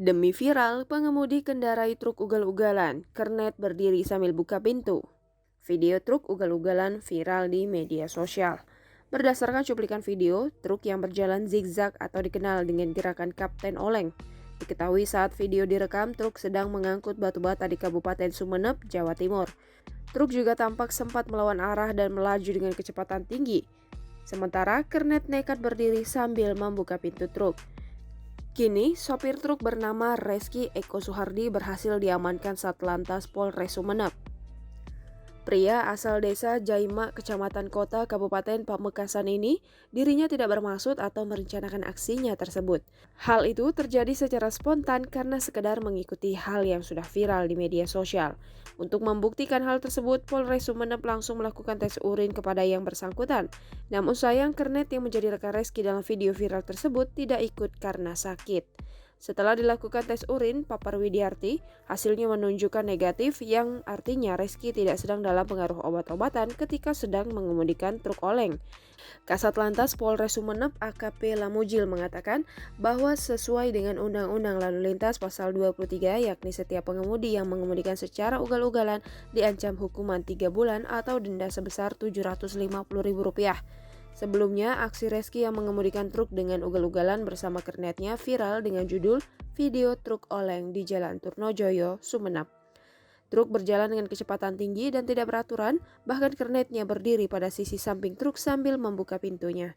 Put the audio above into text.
Demi viral, pengemudi kendarai truk ugal-ugalan, kernet berdiri sambil buka pintu. Video truk ugal-ugalan viral di media sosial. Berdasarkan cuplikan video, truk yang berjalan zigzag atau dikenal dengan gerakan Kapten Oleng. Diketahui saat video direkam, truk sedang mengangkut batu bata di Kabupaten Sumeneb, Jawa Timur. Truk juga tampak sempat melawan arah dan melaju dengan kecepatan tinggi. Sementara kernet nekat berdiri sambil membuka pintu truk. Kini, sopir truk bernama Reski Eko Suhardi berhasil diamankan Satlantas Polres Sumeneb. Pria asal desa Jaima, Kecamatan Kota, Kabupaten Pamekasan ini, dirinya tidak bermaksud atau merencanakan aksinya tersebut. Hal itu terjadi secara spontan karena sekedar mengikuti hal yang sudah viral di media sosial. Untuk membuktikan hal tersebut, Polres Sumeneb langsung melakukan tes urin kepada yang bersangkutan. Namun sayang, kernet yang menjadi rekan Reski dalam video viral tersebut tidak ikut karena sakit. Setelah dilakukan tes urin, Papar Widiarti, hasilnya menunjukkan negatif yang artinya Reski tidak sedang dalam pengaruh obat-obatan ketika sedang mengemudikan truk oleng. Kasat Lantas Polres Sumeneb AKP Lamujil mengatakan bahwa sesuai dengan Undang-Undang Lalu Lintas Pasal 23, yakni setiap pengemudi yang mengemudikan secara ugal-ugalan diancam hukuman 3 bulan atau denda sebesar Rp750.000. Sebelumnya, aksi Reski yang mengemudikan truk dengan ugal-ugalan bersama kernetnya viral dengan judul Video Truk Oleng di Jalan Turnojoyo, Sumeneb. Truk berjalan dengan kecepatan tinggi dan tidak beraturan, bahkan kernetnya berdiri pada sisi samping truk sambil membuka pintunya.